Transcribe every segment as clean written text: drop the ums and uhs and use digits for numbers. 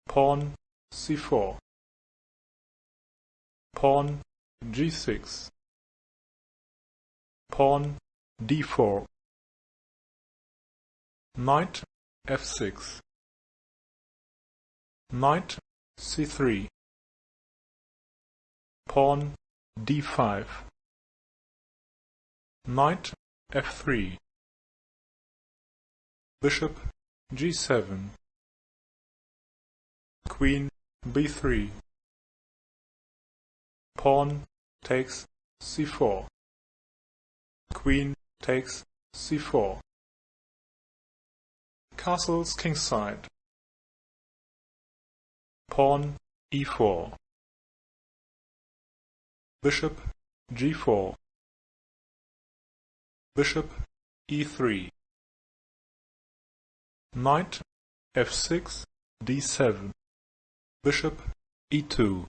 pawn c4, pawn g6, pawn d4, knight f6, knight c3, pawn d5, knight f3, bishop g7, queen b3, pawn takes c4, queen takes c4, castles kingside, pawn e4, bishop g4, bishop e3, knight f6 d7, bishop e2,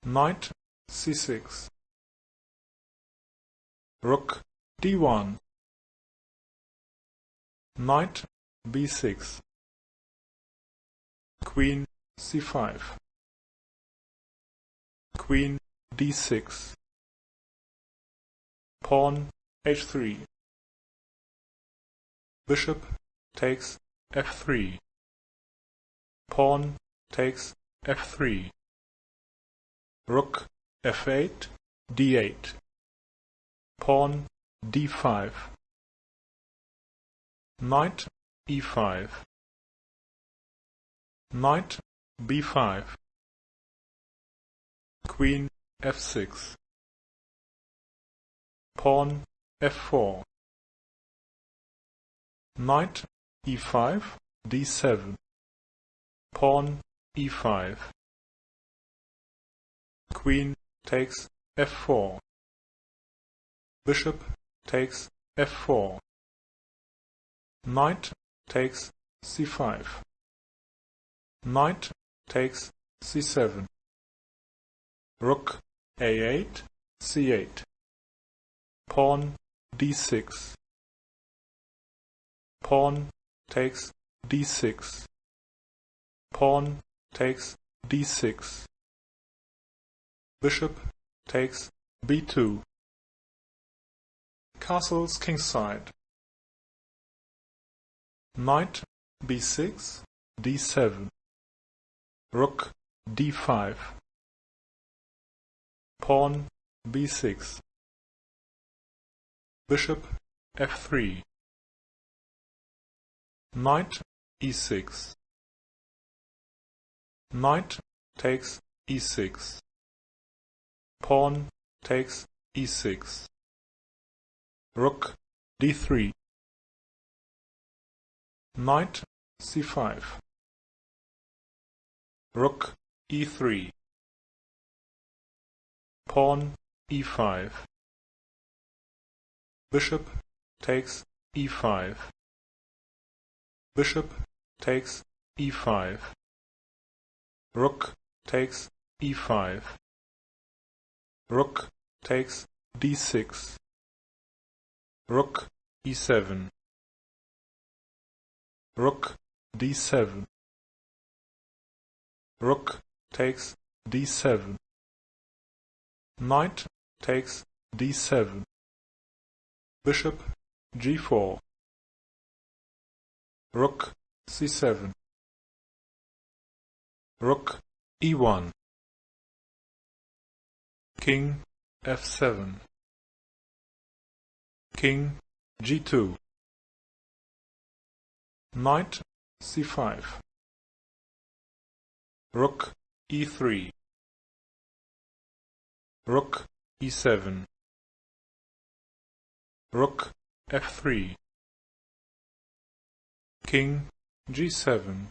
knight c6, rook d1, knight b6, queen c5, queen d6, pawn h3, bishop takes f3, pawn takes f3, rook f8 d8, pawn d5, knight e5, knight b5, queen f6, pawn f4, knight e5 d7, pawn e5, queen takes f4, bishop takes f4, knight takes c5, knight takes c7, rook a8 c8, pawn d6, pawn takes d6, pawn takes d6, bishop takes b2, castles kingside, knight b6 d7, rook d5, pawn b6, bishop f3, knight e6, knight takes e6, pawn takes e6, rook d3, knight c5, rook e3, pawn e5, bishop takes e5, bishop takes e5, rook takes e5, rook takes d6, rook e7, rook d7, rook takes d7, knight takes d7, bishop g4, rook c7, rook e1, king f7, king g2, knight c5, rook e3, rook e7, rook f3, king g7,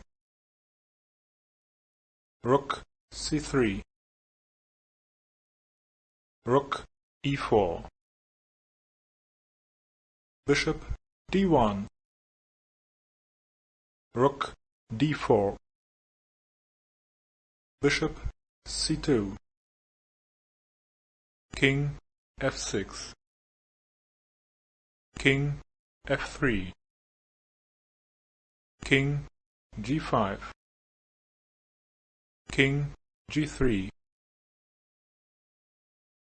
rook c3, rook e4, bishop d1, rook d4, bishop c2, king f6, king f3, king G5, King G3,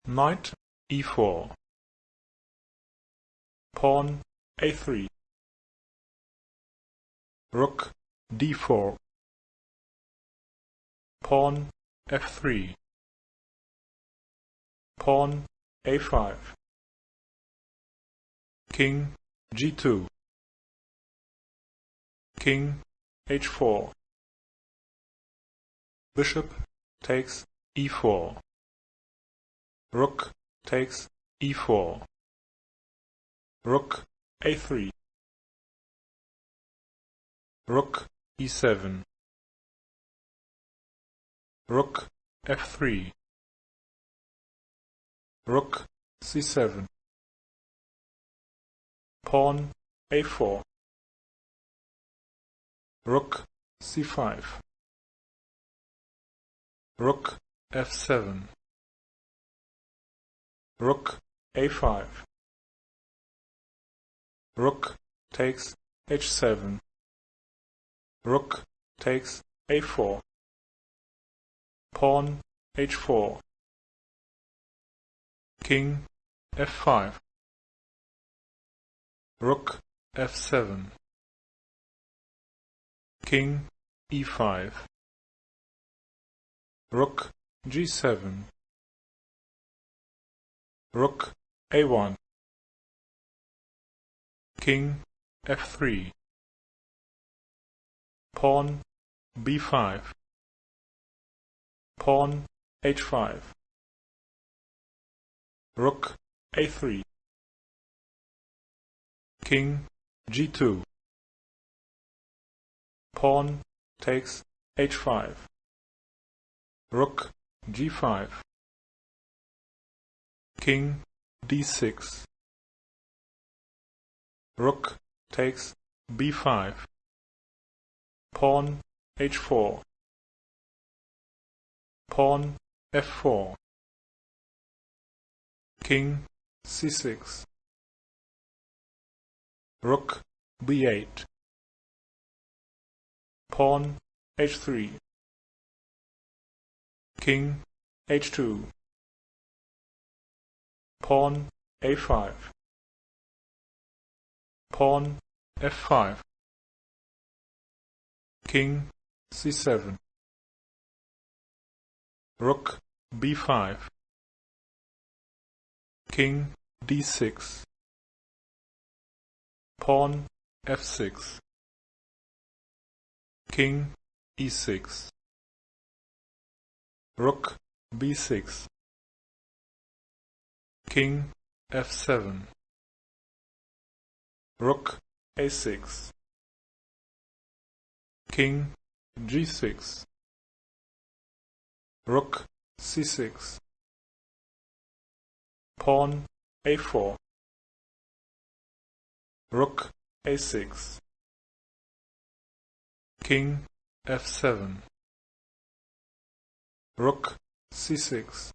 Knight E4, Pawn A3, Rook D4, Pawn F3, Pawn A5, King G2, King H4, Bishop takes E4, Rook takes E4, Rook A3, Rook E7, Rook F3, Rook C7, Pawn A4, Rook C5, Rook F7, Rook A5, Rook takes H7, Rook takes A4, Pawn H4, King F5, Rook F7, King E5, Rook G7, Rook A1, King F3, Pawn B5, Pawn H5, Rook A3, King G2, Pawn takes H5, Rook G5, King D6, Rook takes B5, Pawn H4, Pawn F4, King C6, Rook B8, Pawn H3, King H2, Pawn A5, Pawn F5, King C7, Rook B5, King D6, Pawn F6, King E6, Rook B6, King F7, Rook A6, King G6, Rook C6, Pawn A4, Rook A6, King F7, Rook C6,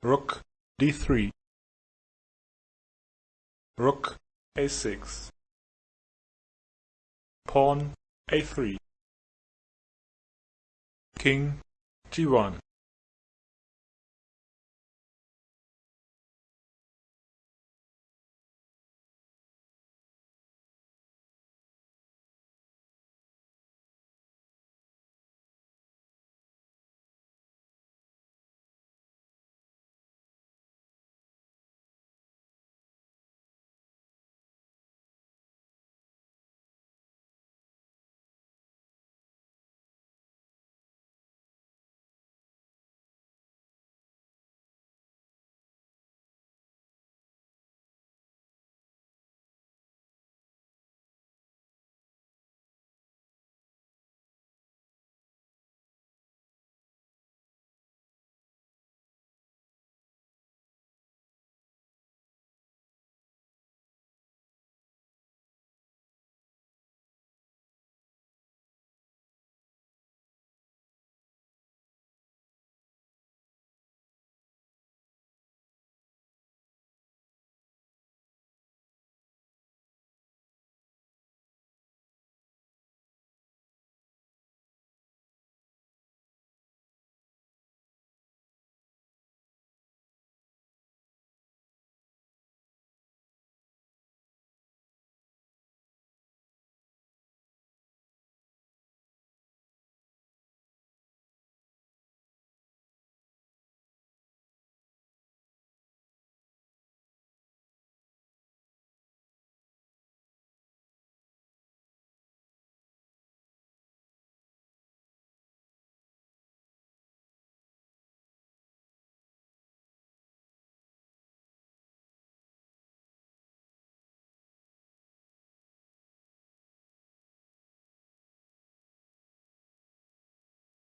Rook D3, Rook A6, Pawn A3, King G1,